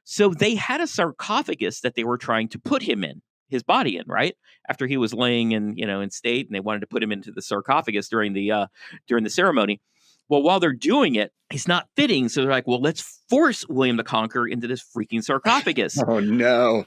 So they had a sarcophagus that they were trying to put him in, his body in, right? After he was laying in state, and they wanted to put him into the sarcophagus during the ceremony. Well, while they're doing it, it's not fitting. So they're like, well, let's force William the Conqueror into this freaking sarcophagus. Oh, no.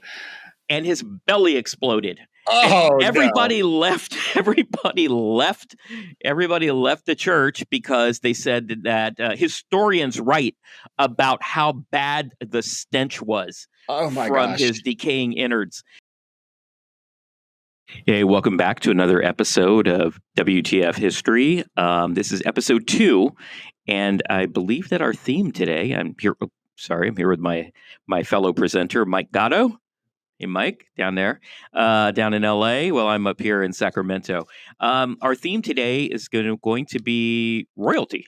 And his belly exploded. Oh, everybody no. left. Everybody left the church because they said that historians write about how bad the stench was from his decaying innards. Hey, welcome back to another episode of WTF History. This is episode 2, and I believe that our theme today. I'm here with my fellow presenter, Mike Gatto. Hey, Mike, down there, down in LA. Well, I'm up here in Sacramento. Our theme today is going to be royalty.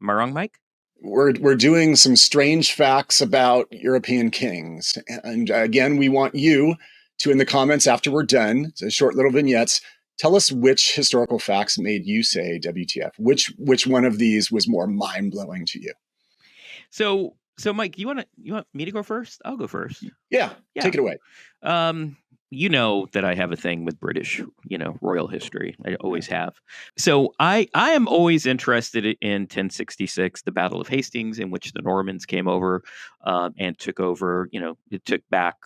Am I wrong, Mike? We're doing some strange facts about European kings. And again, we want you to, in the comments after we're done, so short little vignettes, tell us which historical facts made you say WTF. Which one of these was more mind-blowing to you? So Mike, you want me to go first? I'll go first. Yeah, take it away. You know that I have a thing with British, royal history. I always have. So I am always interested in 1066, the Battle of Hastings, in which the Normans came over and took over. It took back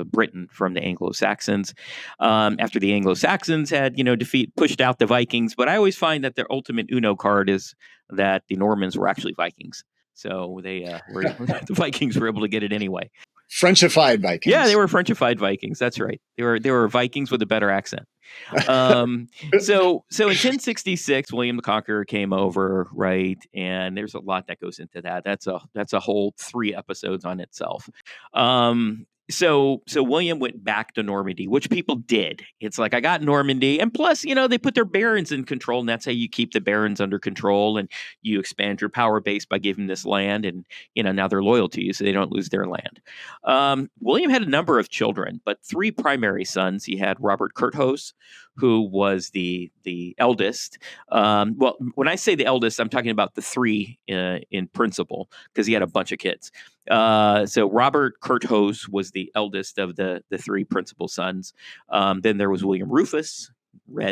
Britain from the Anglo-Saxons after the Anglo-Saxons had, pushed out the Vikings. But I always find that their ultimate Uno card is that the Normans were actually Vikings. So they the Vikings were able to get it anyway. Frenchified Vikings. Yeah, they were Frenchified Vikings. That's right. They were Vikings with a better accent. So in 1066, William the Conqueror came over, right? And there's a lot that goes into that. That's a whole 3 episodes on itself. So William went back to Normandy, which people did. It's like, I got Normandy. And plus, they put their barons in control. And that's how you keep the barons under control. And you expand your power base by giving this land. And, now they're loyal to you, so they don't lose their land. William had a number of children, but 3 primary sons. He had Robert Curthose, who was the eldest. Well, when I say the eldest, I'm talking about the 3 in principle, because he had a bunch of kids. So Robert Curthose was the eldest of the 3 principal sons. Then there was William Rufus.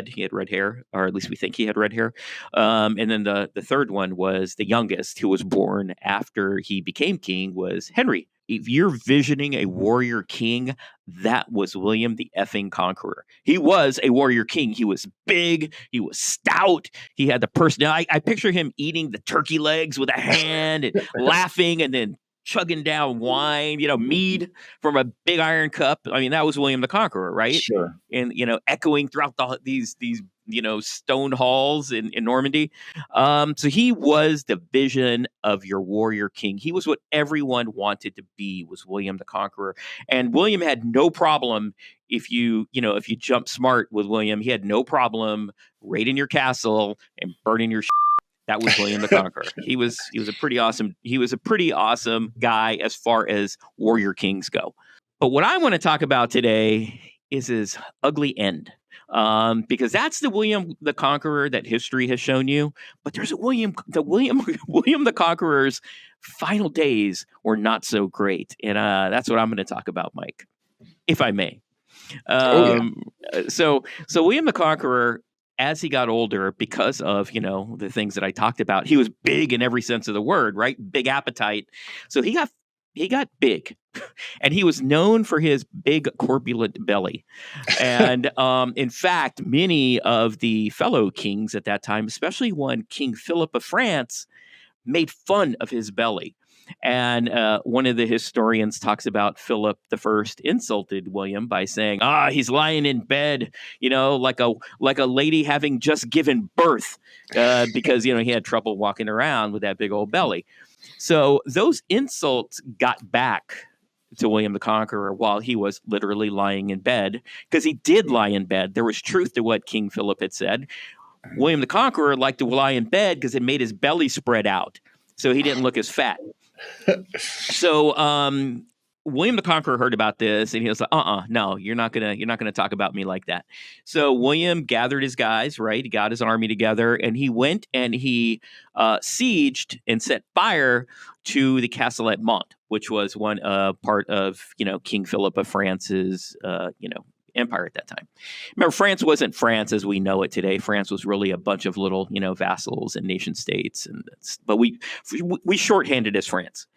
He had red hair, or at least we think he had red hair. And then the third one was the youngest, who was born after he became king, was Henry. If you're visioning a warrior king, that was William the effing Conqueror. He was a warrior king. He was big. He was stout. He had the personality. I picture him eating the turkey legs with a hand and laughing and then chugging down wine, mead from a big iron cup. I mean, that was William the Conqueror, right? Sure. And, echoing throughout these stone halls in Normandy. So he was the vision of your warrior king. He was what everyone wanted to be, was William the Conqueror. And William had no problem if you jump smart with William. He had no problem raiding your castle and burning your That was William the Conqueror. He was a pretty awesome guy as far as warrior kings go. But what I want to talk about today is his ugly end. Because that's the William the Conqueror that history has shown you. But there's William the Conqueror's final days were not so great. And that's what I'm going to talk about, Mike, if I may. So William the Conqueror, as he got older, because of, the things that I talked about, he was big in every sense of the word, right? Big appetite. So he got big, and he was known for his big corpulent belly. And in fact, many of the fellow kings at that time, especially one King Philip of France, made fun of his belly. And one of the historians talks about Philip I insulted William by saying, he's lying in bed, like a lady having just given birth, because, he had trouble walking around with that big old belly. So those insults got back to William the Conqueror while he was literally lying in bed, because he did lie in bed. There was truth to what King Philip had said. William the Conqueror liked to lie in bed because it made his belly spread out, so he didn't look as fat. So William the Conqueror heard about this, and he was like, no, you're not gonna talk about me like that." So William gathered his guys, right? He got his army together, and he went and he sieged and set fire to the castle at Mont, which was one part of King Philip of France's empire at that time. Remember, France wasn't France as we know it today. France was really a bunch of little vassals and nation states, but we shorthanded as France.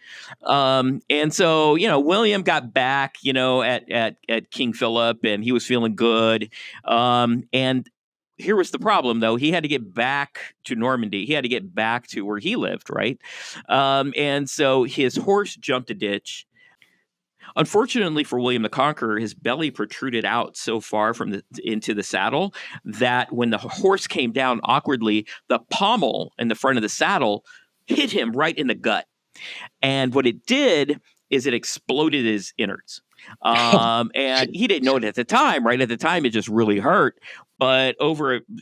And so, William got back, at King Philip, and he was feeling good. And here was the problem, though. He had to get back to Normandy. He had to get back to where he lived, right? And so his horse jumped a ditch. Unfortunately for William the Conqueror, his belly protruded out so far into the saddle that when the horse came down awkwardly, the pommel in the front of the saddle hit him right in the gut. And what it did is it exploded his innards. And he didn't know it at the time, right? At the time, it just really hurt. But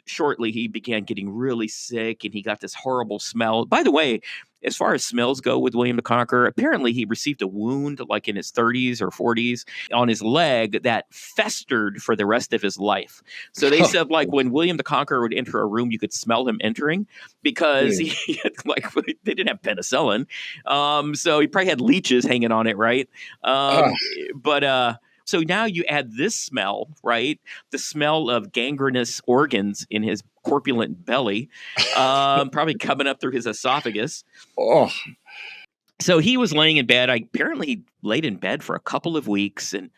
shortly, he began getting really sick, and he got this horrible smell. By the way, as far as smells go with William the Conqueror, apparently he received a wound like in his 30s or 40s on his layleg that festered for the rest of his life. So they said, like, when William the Conqueror would enter a room, you could smell him entering because he had, they didn't have penicillin. So he probably had leeches hanging on it, right? So now you add this smell, right? The smell of gangrenous organs in his corpulent belly, probably coming up through his esophagus. Oh. So he was laying in bed. Apparently he laid in bed for a couple of weeks. And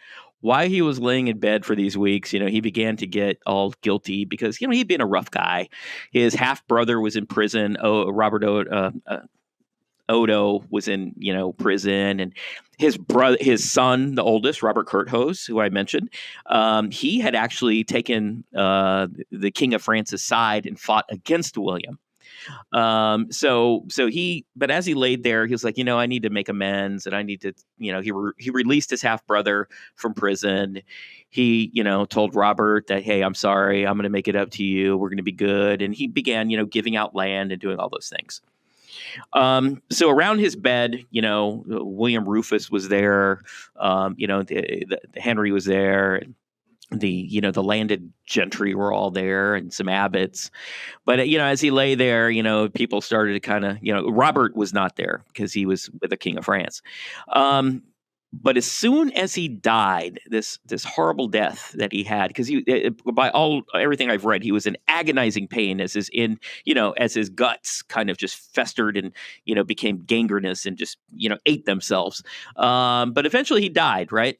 while he was laying in bed for these weeks, he began to get all guilty because, he'd been a rough guy. His half-brother was in prison. Robert Odo was in, prison, and his son, the oldest, Robert Curthose, who I mentioned, he had actually taken the King of France's side and fought against William. But as he laid there, he was like, I need to make amends, and I need to, he released his half brother from prison. He, told Robert that, hey, I'm sorry, I'm going to make it up to you. We're going to be good. And he began, giving out land and doing all those things. So around his bed, William Rufus was there. The Henry was there. The landed gentry were all there, and some abbots. But as he lay there, people started to kind of, Robert was not there because he was with the King of France. But as soon as he died, this horrible death that he had, because everything I've read, he was in agonizing pain as his guts kind of just festered and became gangrenous and just ate themselves. But eventually he died. Right,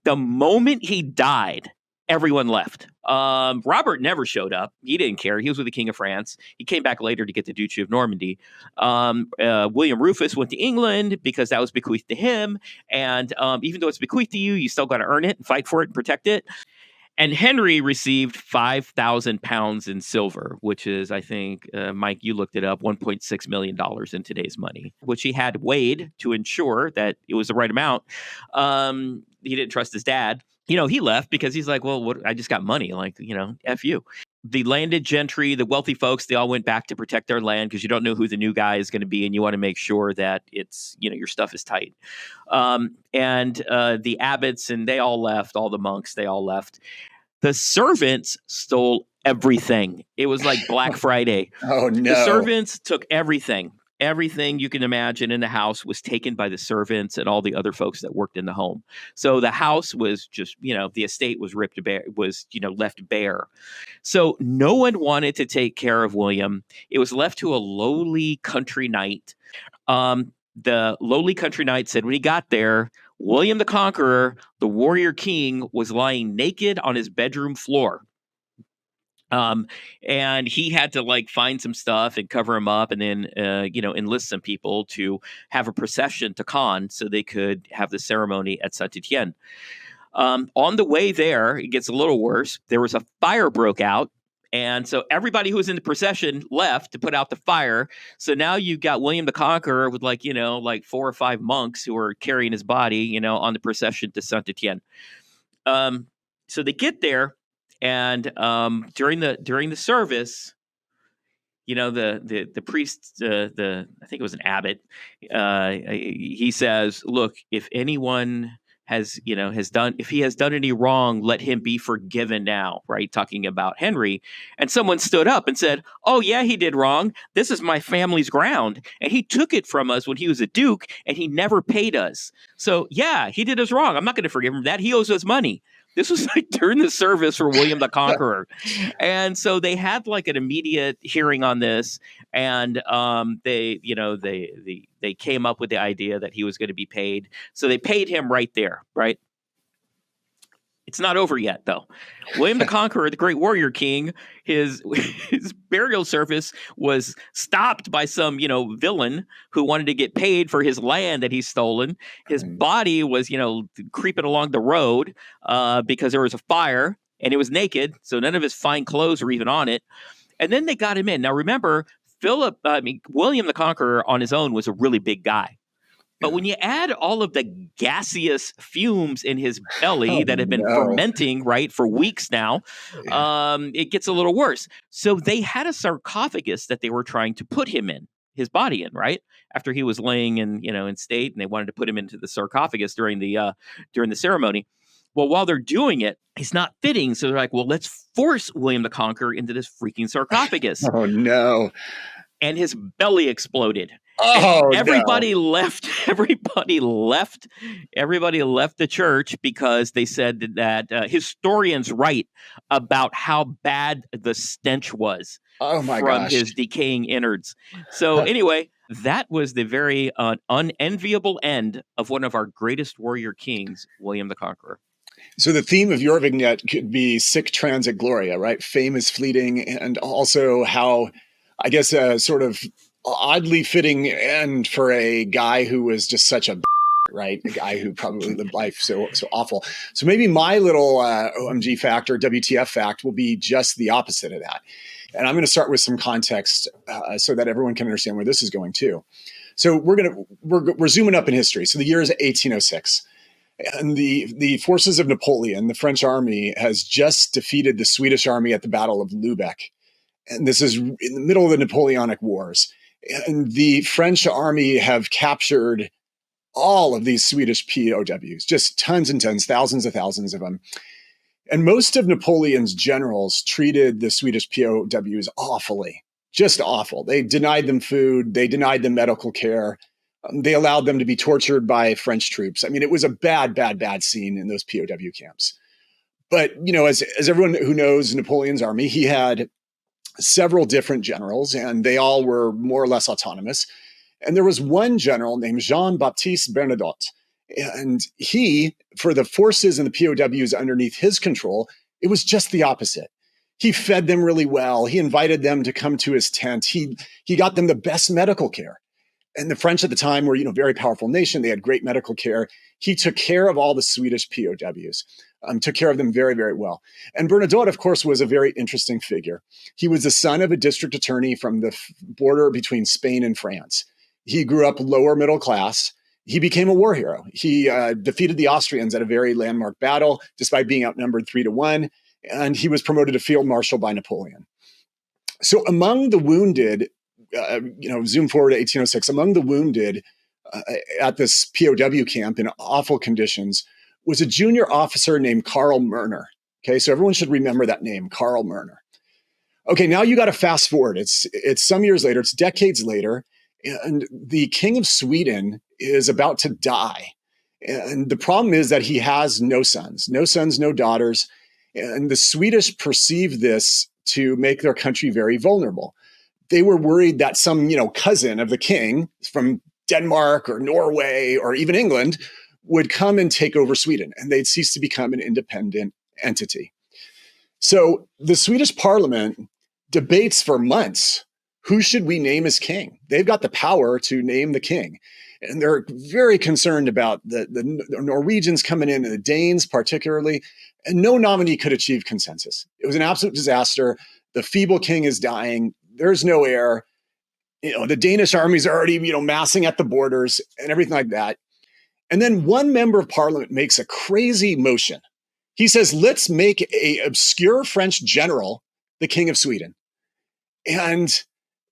the moment he died, everyone left. Robert never showed up. He didn't care. He was with the King of France. He came back later to get the Duchy of Normandy. William Rufus went to England because that was bequeathed to him. And even though it's bequeathed to you, you still got to earn it and fight for it and protect it. And Henry received 5,000 pounds in silver, which is, I think, Mike, you looked it up, $1.6 million in today's money, which he had weighed to ensure that it was the right amount. He didn't trust his dad. He left because he's like, well, I just got money. Like, F you. The landed gentry, the wealthy folks, they all went back to protect their land because you don't know who the new guy is going to be. And you want to make sure that it's, your stuff is tight. And the abbots, and they all left, all the monks, they all left. The servants stole everything. It was like Black Friday. Oh, no. The servants took everything. Everything you can imagine in the house was taken by the servants and all the other folks that worked in the home. So the house was just, the estate was left bare. So no one wanted to take care of William. It was left to a lowly country knight. The lowly country knight said when he got there, William the Conqueror, the warrior king, was lying naked on his bedroom floor. And he had to find some stuff and cover him up, and then enlist some people to have a procession to Caen so they could have the ceremony at Saint-Étienne. On the way there, it gets a little worse. There was a fire broke out. And so everybody who was in the procession left to put out the fire. So now you've got William the Conqueror with 4 or 5 monks who are carrying his body, on the procession to Saint-Étienne. So they get there. And during the service, the priest, I think it was an abbot, he says, "Look, if anyone if he has done any wrong, let him be forgiven now, right? Talking about Henry. And someone stood up and said, oh yeah, he did wrong. This is my family's ground. And he took it from us when he was a duke and he never paid us. So yeah, he did us wrong. I'm not going to forgive him that. He owes us money. This was like during the service for William the Conqueror. And so they had like an immediate hearing on this. And they came up with the idea that he was going to be paid. So they paid him right there, right? It's not over yet, though. William the Conqueror, the great warrior king, his burial service was stopped by some, villain who wanted to get paid for his land that he's stolen. His body was, creeping along the road because there was a fire and it was naked. So none of his fine clothes were even on it. And then they got him in. Now, remember, William the Conqueror on his own was a really big guy. But when you add all of the gaseous fumes in his belly that have been fermenting, right, for weeks now, it gets a little worse. So they had a sarcophagus that they were trying to put him in, his body in, right, after he was laying in state, and they wanted to put him into the sarcophagus during the ceremony. Well, while they're doing it, he's not fitting. So they're like, well, let's force William the Conqueror into this freaking sarcophagus. Oh, no. And his belly exploded. Oh, everybody no. left. Everybody left the church because they said that historians write about how bad the stench was from his decaying innards. So anyway, that was the very unenviable end of one of our greatest warrior kings, William the Conqueror. So the theme of your vignette could be sic transit gloria, right? Fame is fleeting, and also how, I guess, sort of oddly fitting end for a guy who was just such a right? A guy who probably lived life so awful. So maybe my little OMG fact or WTF fact will be just the opposite of that. And I'm going to start with some context so that everyone can understand where this is going too. So we're zooming up in history. So the year is 1806. And the forces of Napoleon, the French army, has just defeated the Swedish army at the Battle of Lubeck. And this is in the middle of the Napoleonic Wars. And the French army have captured all of these Swedish POWs, just tons and tons, thousands of them. And most of Napoleon's generals treated the Swedish POWs awfully, just awful. They denied them food. They denied them medical care. They allowed them to be tortured by French troops. I mean, it was a bad scene in those POW camps. But, as everyone who knows Napoleon's army, he had several different generals, and they all were more or less autonomous. And there was one general named Jean-Baptiste Bernadotte. And he, for the forces and the POWs underneath his control, it was just the opposite. He fed them really well. He invited them to come to his tent. He got them the best medical care. And the French at the time were, a very powerful nation. They had great medical care. He took care of all the Swedish POWs, took care of them very, very well. And Bernadotte, of course, was a very interesting figure. He was the son of a district attorney from the border between Spain and France. He grew up lower middle class. He became a war hero. He defeated the Austrians at a very landmark battle, despite being outnumbered 3-1. And he was promoted to field marshal by Napoleon. So among the wounded, zoom forward to 1806, among the wounded at this POW camp in awful conditions was a junior officer named Karl Murner. Okay, so everyone should remember that name, Karl Murner. Okay, now you got to fast forward. It's some years later, it's decades later, and the King of Sweden is about to die. And the problem is that he has no sons, no daughters. And the Swedish perceive this to make their country very vulnerable. They were worried that some, cousin of the king from Denmark or Norway or even England would come and take over Sweden, and they'd cease to become an independent entity. So the Swedish parliament debates for months, who should we name as king? They've got the power to name the king. And they're very concerned about the Norwegians coming in, and the Danes particularly, and no nominee could achieve consensus. It was an absolute disaster. The feeble king is dying. There's no heir. The Danish armies are already, massing at the borders and everything like that. And then one member of parliament makes a crazy motion. He says, let's make an obscure French general the king of Sweden. And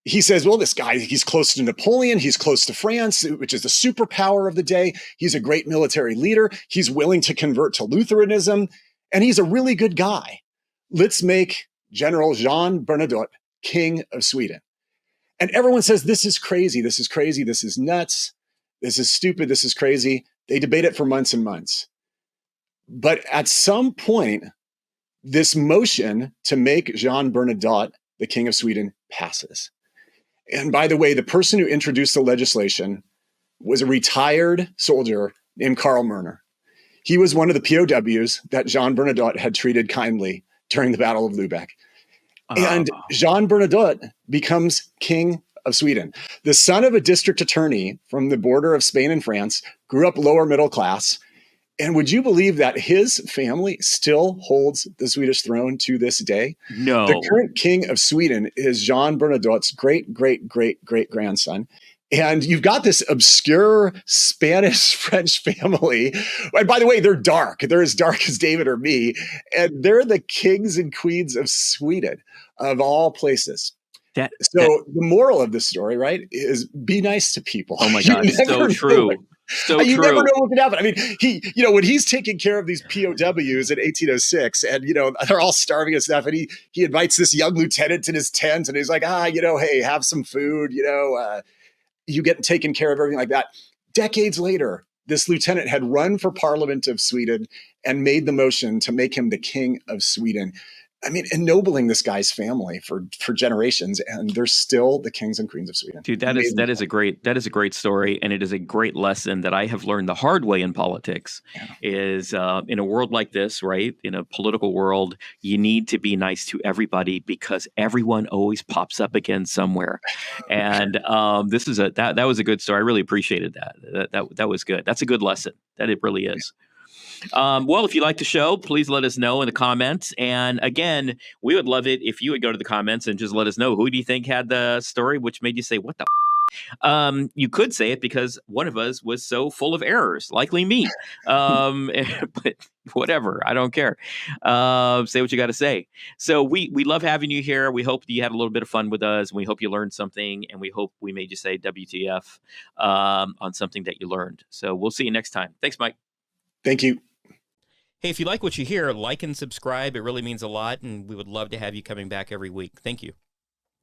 he says, well, this guy, he's close to Napoleon. He's close to France, which is the superpower of the day. He's a great military leader. He's willing to convert to Lutheranism. And he's a really good guy. Let's make General Jean Bernadotte king of Sweden. And everyone says, this is crazy. This is crazy. This is nuts. This is stupid. This is crazy. They debate it for months and months. But at some point, this motion to make Jean Bernadotte the king of Sweden passes. And by the way, the person who introduced the legislation was a retired soldier named Karl Murner. He was one of the POWs that Jean Bernadotte had treated kindly during the Battle of Lubeck. And Jean Bernadotte becomes king of Sweden. The son of a district attorney from the border of Spain and France, grew up lower middle class. And would you believe that his family still holds the Swedish throne to this day? No. The current king of Sweden is Jean Bernadotte's great-great-great-great-grandson. And you've got this obscure Spanish-French family. And by the way, they're dark. They're as dark as David or me. And they're the kings and queens of Sweden, of all places. The moral of the story, right, is be nice to people. Oh my God, so true. So you true. never know what could happen. I mean, when he's taking care of these POWs in 1806, and they're all starving and stuff, and he invites this young lieutenant in his tent, and he's like, hey, have some food, you get taken care of, everything like that. Decades later, this lieutenant had run for Parliament of Sweden and made the motion to make him the king of Sweden. I mean, ennobling this guy's family for generations, and they're still the kings and queens of Sweden. Dude, that is a great story, and it is a great lesson that I have learned the hard way in politics. Yeah. Is in a world like this, right? In a political world, you need to be nice to everybody because everyone always pops up again somewhere. And this is that was a good story. I really appreciated that. That was good. That's a good lesson. That it really is. Well, if you like the show, please let us know in the comments. And again, we would love it if you would go to the comments and just let us know, who do you think had the story which made you say, what the you could say it because one of us was so full of errors, likely me. But whatever, I don't care. Say what you got to say. So we love having you here. We hope you had a little bit of fun with us. We hope you learned something, and we hope we made you say WTF on something that you learned. So we'll see you next time. Thanks, Mike. Thank you. Hey, if you like what you hear, like and subscribe. It really means a lot, and we would love to have you coming back every week. Thank you.